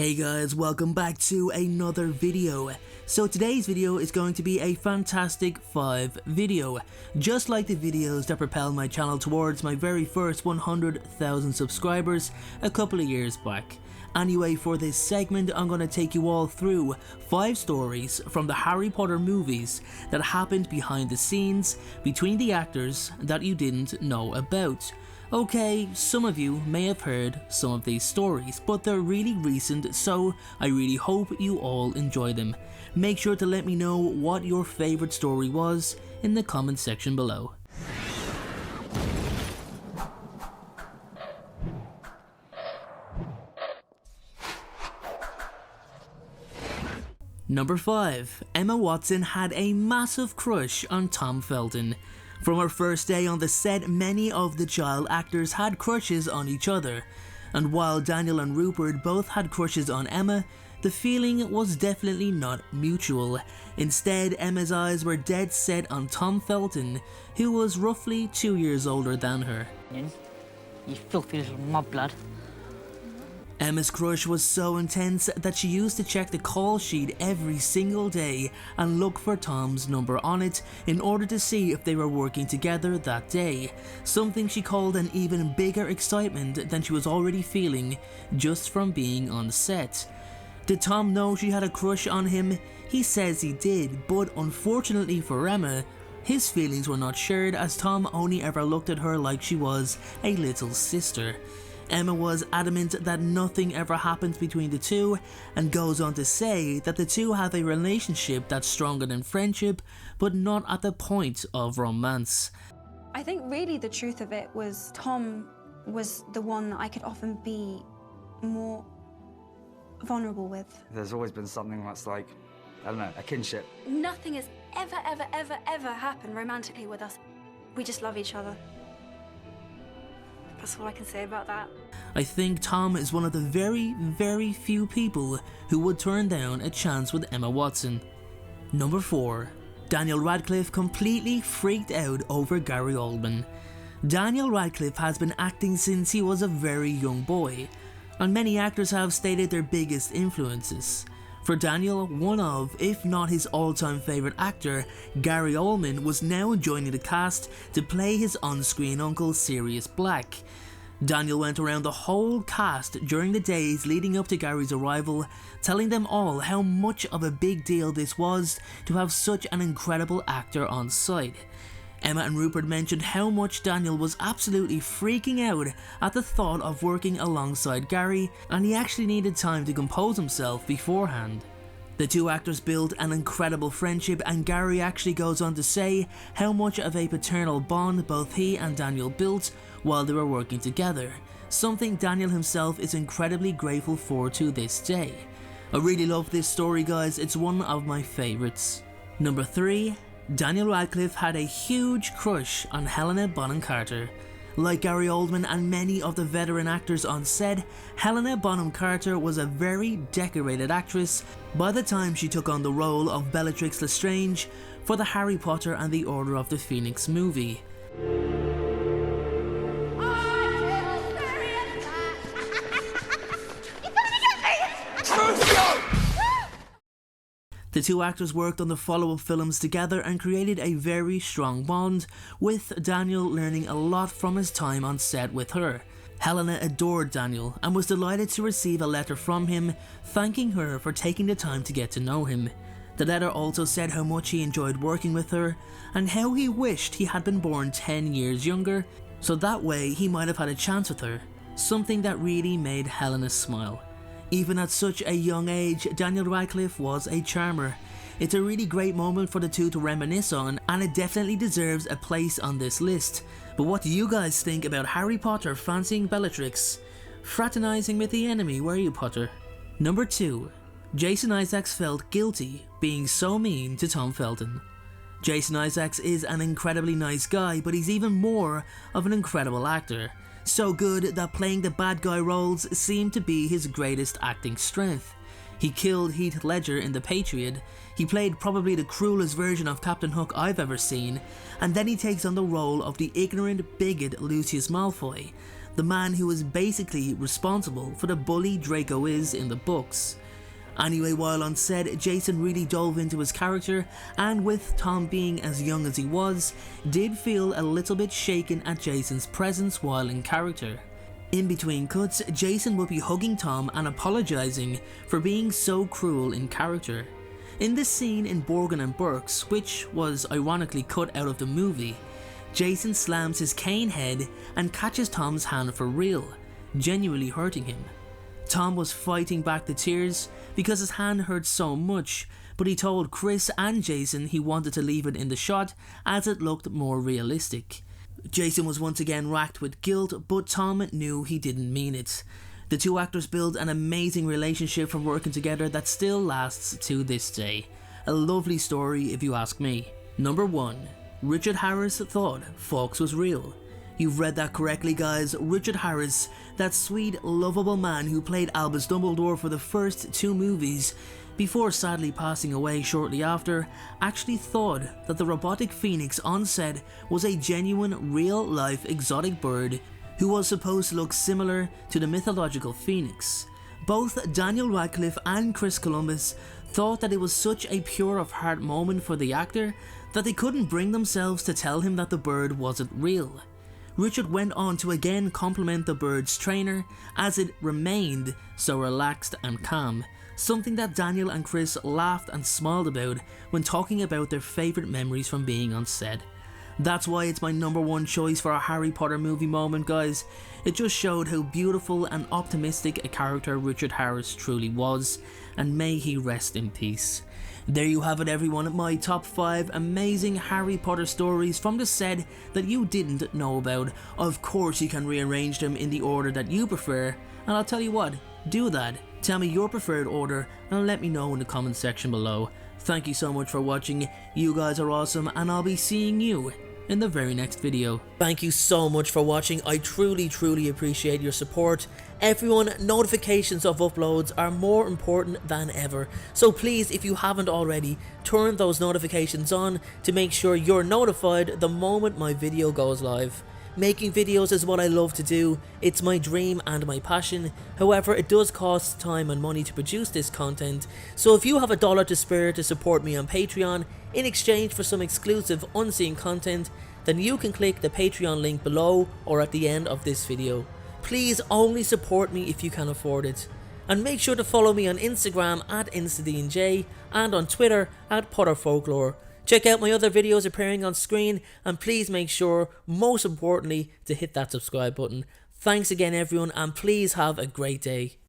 Hey guys, welcome back to another video. So today's video is going to be a Fantastic 5 video, just like the videos that propelled my channel towards my very first 100,000 subscribers a couple of years back. Anyway, for this segment I'm going to take you all through 5 stories from the Harry Potter movies that happened behind the scenes between the actors that you didn't know about. Okay, some of you may have heard some of these stories, but they're really recent, so I really hope you all enjoy them. Make sure to let me know what your favourite story was in the comment section below. Number 5. Emma Watson had a massive crush on Tom Felton. From her first day on the set, many of the child actors had crushes on each other, and while Daniel and Rupert both had crushes on Emma, the feeling was definitely not mutual. Instead, Emma's eyes were dead set on Tom Felton, who was roughly 2 years older than her. You filthy little mudblood. Emma's crush was so intense that she used to check the call sheet every single day and look for Tom's number on it in order to see if they were working together that day, something she called an even bigger excitement than she was already feeling just from being on set. Did Tom know she had a crush on him? He says he did, but unfortunately for Emma, his feelings were not shared as Tom only ever looked at her like she was a little sister. Emma was adamant that nothing ever happens between the two, and goes on to say that the two have a relationship that's stronger than friendship, but not at the point of romance. I think really the truth of it was Tom was the one that I could often be more vulnerable with. There's always been something that's like, I don't know, a kinship. Nothing has ever happened romantically with us. We just love each other. That's all I can say about that. I think Tom is one of the very few people who would turn down a chance with Emma Watson. Number 4. Daniel Radcliffe completely freaked out over Gary Oldman. Daniel Radcliffe has been acting since he was a very young boy, and many actors have stated their biggest influences. For Daniel, one of, if not his all-time favourite actor, Gary Oldman, was now joining the cast to play his on-screen uncle Sirius Black. Daniel went around the whole cast during the days leading up to Gary's arrival, telling them all how much of a big deal this was to have such an incredible actor on site. Emma and Rupert mentioned how much Daniel was absolutely freaking out at the thought of working alongside Gary, and he actually needed time to compose himself beforehand. The two actors built an incredible friendship, and Gary actually goes on to say how much of a paternal bond both he and Daniel built while they were working together, something Daniel himself is incredibly grateful for to this day. I really love this story, guys, it's one of my favourites. Number 3. Daniel Radcliffe had a huge crush on Helena Bonham Carter. Like Gary Oldman and many of the veteran actors on set, Helena Bonham Carter was a very decorated actress by the time she took on the role of Bellatrix Lestrange for the Harry Potter and the Order of the Phoenix movie. The two actors worked on the follow-up films together and created a very strong bond, with Daniel learning a lot from his time on set with her. Helena adored Daniel and was delighted to receive a letter from him thanking her for taking the time to get to know him. The letter also said how much he enjoyed working with her and how he wished he had been born 10 years younger, so that way he might have had a chance with her, something that really made Helena smile. Even at such a young age, Daniel Radcliffe was a charmer. It's a really great moment for the two to reminisce on, and it definitely deserves a place on this list. But what do you guys think about Harry Potter fancying Bellatrix? Fraternizing with the enemy, were you, Potter? Number 2. Jason Isaacs felt guilty being so mean to Tom Felton. Jason Isaacs is an incredibly nice guy, but he's even more of an incredible actor. So good that playing the bad guy roles seemed to be his greatest acting strength. He killed Heath Ledger in The Patriot, he played probably the cruelest version of Captain Hook I've ever seen, and then he takes on the role of the ignorant bigot Lucius Malfoy. the man who is basically responsible for the bully Draco is in the books. Anyway, while on set, Jason really dove into his character, and with Tom being as young as he was, did feel a little bit shaken at Jason's presence while in character. In between cuts, Jason would be hugging Tom and apologising for being so cruel in character. In this scene in Borgin and Burke's, which was ironically cut out of the movie, Jason slams his cane head and catches Tom's hand for real, genuinely hurting him. Tom was fighting back the tears because his hand hurt so much, but he told Chris and Jason he wanted to leave it in the shot as it looked more realistic. Jason was once again racked with guilt, but Tom knew he didn't mean it. The two actors built an amazing relationship from working together that still lasts to this day. A lovely story if you ask me. Number 1. Richard Harris thought Fawkes was real. You've read that correctly, guys. Richard Harris, that sweet, lovable man who played Albus Dumbledore for the first 2 movies, before sadly passing away shortly after, actually thought that the robotic phoenix on set was a genuine, real-life exotic bird who was supposed to look similar to the mythological phoenix. Both Daniel Radcliffe and Chris Columbus thought that it was such a pure of heart moment for the actor that they couldn't bring themselves to tell him that the bird wasn't real. Richard went on to again compliment the bird's trainer as it remained so relaxed and calm, something that Daniel and Chris laughed and smiled about when talking about their favourite memories from being on set. That's why it's my number 1 choice for a Harry Potter movie moment, guys. It just showed how beautiful and optimistic a character Richard Harris truly was, and may he rest in peace. There you have it, everyone, my top 5 amazing Harry Potter stories from the set that you didn't know about. Of course you can rearrange them in the order that you prefer, and I'll tell you what, do that. Tell me your preferred order and let me know in the comment section below. Thank you so much for watching, you guys are awesome, and I'll be seeing you in the very next video. Thank you so much for watching, I truly appreciate your support. Everyone, notifications of uploads are more important than ever, so please, if you haven't already, turn those notifications on to make sure you're notified the moment my video goes live. Making videos is what I love to do, it's my dream and my passion. However, it does cost time and money to produce this content, so if you have $1 to spare to support me on Patreon in exchange for some exclusive unseen content, then you can click the Patreon link below or at the end of this video. Please only support me if you can afford it. And make sure to follow me on Instagram at InstaDNJ and on Twitter at PotterFolklore. Check out my other videos appearing on screen, and please make sure, most importantly, to hit that subscribe button. Thanks again everyone, and please have a great day.